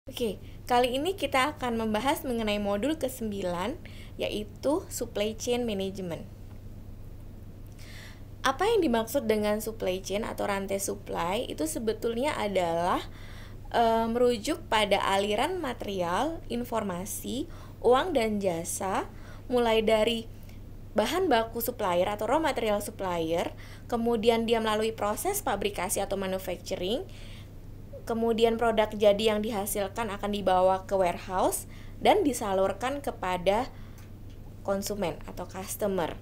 Oke, kali ini kita akan membahas mengenai modul ke-9, yaitu Supply Chain Management. Apa yang dimaksud dengan supply chain atau rantai supply? Itu sebetulnya adalah merujuk pada aliran material, informasi, uang dan jasa, mulai dari bahan baku supplier atau raw material supplier, kemudian dia melalui proses pabrikasi atau manufacturing, kemudian produk jadi yang dihasilkan akan dibawa ke warehouse dan disalurkan kepada konsumen atau customer.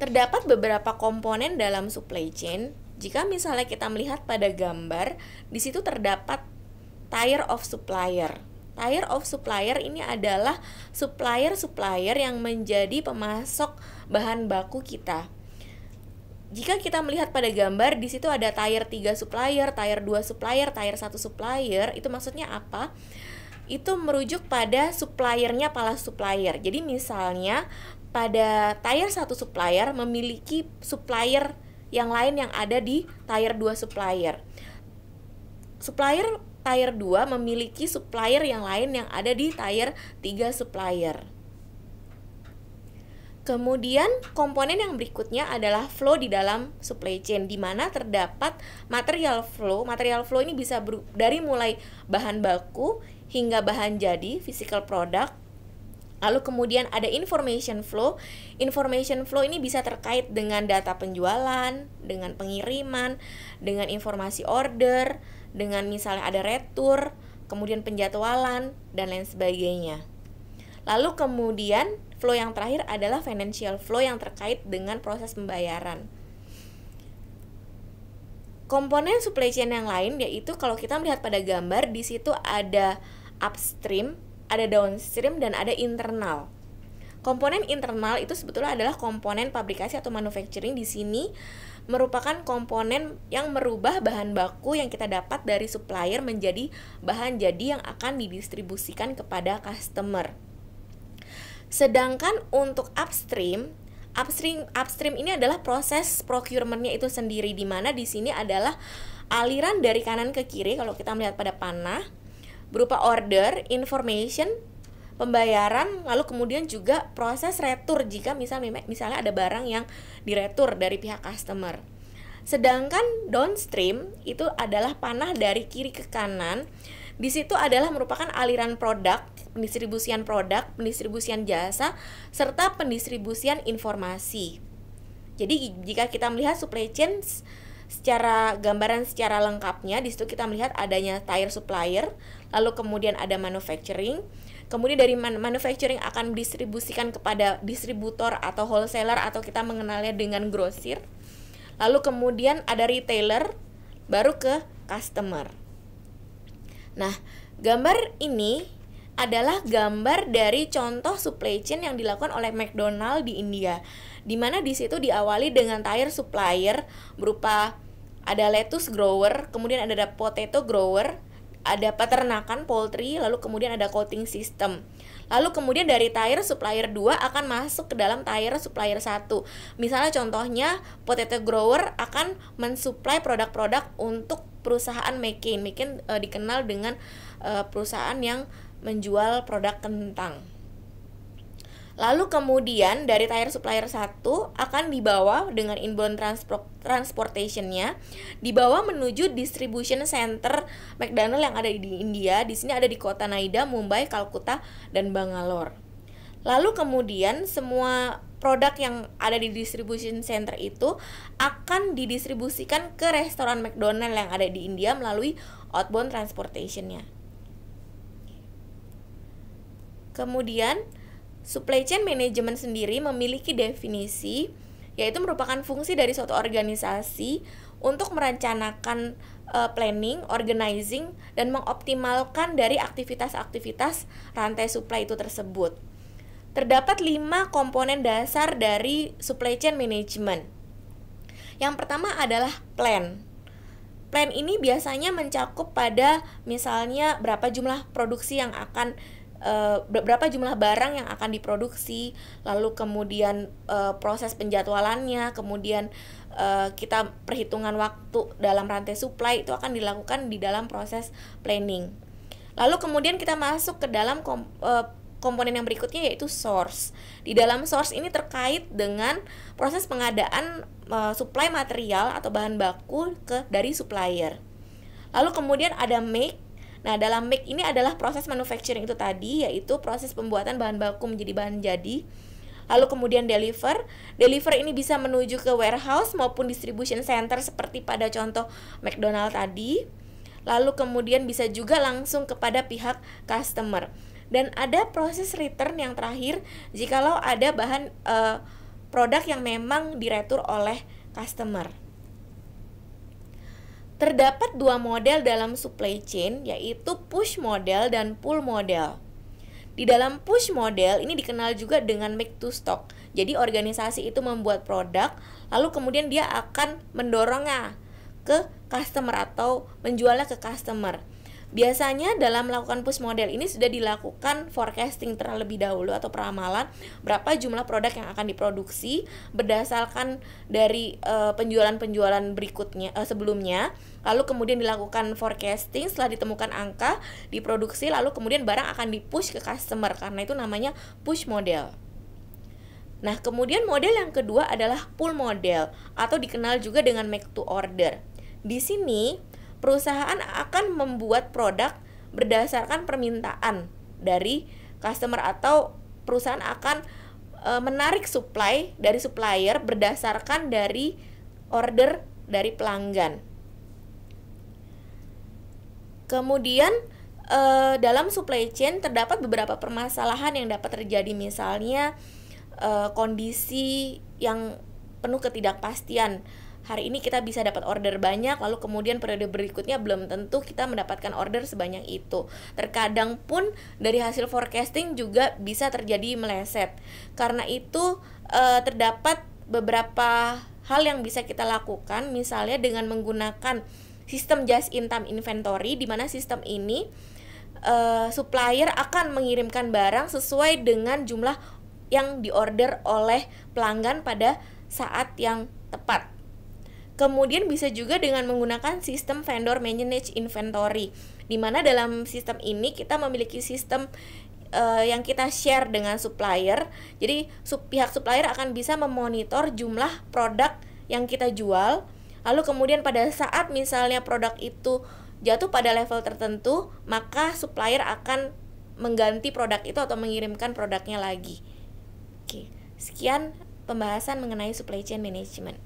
Terdapat beberapa komponen dalam supply chain. Jika misalnya kita melihat pada gambar, di situ terdapat tier of supplier. Tier of supplier ini adalah supplier-supplier yang menjadi pemasok bahan baku kita. Jika kita melihat pada gambar, di situ ada tier 3 supplier, tier 2 supplier, tier 1 supplier. Itu maksudnya apa? Itu merujuk pada suppliernya para supplier. Jadi misalnya pada tier 1 supplier memiliki supplier yang lain yang ada di tier 2 supplier. Supplier tier 2 memiliki supplier yang lain yang ada di tier 3 supplier. Kemudian komponen yang berikutnya adalah flow di dalam supply chain, di mana terdapat material flow. Material flow ini bisa dari mulai bahan baku hingga bahan jadi, physical product. Lalu kemudian ada information flow. Information flow ini bisa terkait dengan data penjualan, dengan pengiriman, dengan informasi order, dengan misalnya ada retur, kemudian penjadwalan, dan lain sebagainya. Lalu kemudian flow yang terakhir adalah financial flow yang terkait dengan proses pembayaran. Komponen supply chain yang lain yaitu kalau kita melihat pada gambar, di situ ada upstream, ada downstream, dan ada internal. Komponen internal itu sebetulnya adalah komponen pabrikasi atau manufacturing. Di sini merupakan komponen yang merubah bahan baku yang kita dapat dari supplier menjadi bahan jadi yang akan didistribusikan kepada customer. Sedangkan untuk upstream ini adalah proses procurement-nya itu sendiri, di mana di sini adalah aliran dari kanan ke kiri kalau kita melihat pada panah, berupa order, information, pembayaran, lalu kemudian juga proses retur jika misalnya ada barang yang diretur dari pihak customer. Sedangkan downstream itu adalah panah dari kiri ke kanan. Di situ adalah merupakan aliran produk, pendistribusian jasa, serta pendistribusian informasi. Jadi jika kita melihat supply chain gambaran secara lengkapnya, di situ kita melihat adanya tier supplier, lalu kemudian ada manufacturing, kemudian dari manufacturing akan distribusikan kepada distributor atau wholesaler atau kita mengenalnya dengan grosir. Lalu kemudian ada retailer, baru ke customer. Nah, gambar ini adalah gambar dari contoh supply chain yang dilakukan oleh McDonald di India, di mana di situ diawali dengan tier supplier berupa ada lettuce grower, kemudian ada potato grower, ada peternakan poultry, lalu kemudian ada coating system. Lalu kemudian dari tier supplier 2 akan masuk ke dalam tier supplier 1. Misalnya contohnya potato grower akan mensuplai produk-produk untuk perusahaan McCain. McCain dikenal dengan perusahaan yang menjual produk kentang. Lalu kemudian dari tier supplier 1 akan dibawa dengan inbound transportation-nya, dibawa menuju distribution center McDonald yang ada di India. Di sini ada di kota Noida, Mumbai, Calcutta, dan Bangalore. Lalu kemudian semua produk yang ada di distribution center itu akan didistribusikan ke restoran McDonald yang ada di India melalui outbound transportation-nya. Kemudian supply chain management sendiri memiliki definisi, yaitu merupakan fungsi dari suatu organisasi untuk merencanakan planning, organizing, dan mengoptimalkan dari aktivitas-aktivitas rantai supply itu tersebut. Terdapat 5 komponen dasar dari supply chain management. Yang pertama adalah plan. Plan ini biasanya mencakup pada misalnya berapa jumlah produksi yang akan berapa jumlah barang yang akan diproduksi, lalu kemudian proses penjadwalannya, kemudian kita perhitungan waktu dalam rantai supply itu akan dilakukan di dalam proses planning. Lalu kemudian kita masuk ke dalam komponen yang berikutnya, yaitu source. Di dalam source ini terkait dengan proses pengadaan supply material atau bahan baku dari supplier. Lalu kemudian ada make. Nah, dalam make ini adalah proses manufacturing itu tadi, yaitu proses pembuatan bahan baku menjadi bahan jadi. Lalu kemudian deliver. Deliver ini bisa menuju ke warehouse maupun distribution center seperti pada contoh McDonald tadi. Lalu kemudian bisa juga langsung kepada pihak customer. Dan ada proses return yang terakhir jikalau ada bahan produk yang memang diretur oleh customer. Terdapat dua model dalam supply chain, yaitu push model dan pull model. Di dalam push model ini dikenal juga dengan make to stock. Jadi organisasi itu membuat produk, lalu kemudian dia akan mendorongnya ke customer atau menjualnya ke customer. Biasanya dalam melakukan push model ini sudah dilakukan forecasting terlebih dahulu atau peramalan berapa jumlah produk yang akan diproduksi berdasarkan dari penjualan-penjualan berikutnya sebelumnya. Lalu kemudian dilakukan forecasting, setelah ditemukan angka diproduksi, lalu kemudian barang akan dipush ke customer, karena itu namanya push model. Nah, kemudian model yang kedua adalah pull model atau dikenal juga dengan make to order. Di sini perusahaan akan membuat produk berdasarkan permintaan dari customer atau perusahaan akan menarik supply dari supplier berdasarkan dari order dari pelanggan. Kemudian dalam supply chain terdapat beberapa permasalahan yang dapat terjadi, misalnya kondisi yang penuh ketidakpastian. Hari ini kita bisa dapat order banyak, lalu kemudian periode berikutnya belum tentu kita mendapatkan order sebanyak itu. Terkadang pun dari hasil forecasting juga bisa terjadi meleset. Karena itu terdapat beberapa hal yang bisa kita lakukan, misalnya dengan menggunakan sistem just in time inventory, di mana sistem ini supplier akan mengirimkan barang sesuai dengan jumlah yang diorder oleh pelanggan pada saat yang tepat. Kemudian bisa juga dengan menggunakan sistem vendor managed inventory, di mana dalam sistem ini kita memiliki sistem yang kita share dengan supplier. Jadi pihak supplier akan bisa memonitor jumlah produk yang kita jual. Lalu kemudian pada saat misalnya produk itu jatuh pada level tertentu, maka supplier akan mengganti produk itu atau mengirimkan produknya lagi. Oke, sekian pembahasan mengenai supply chain management.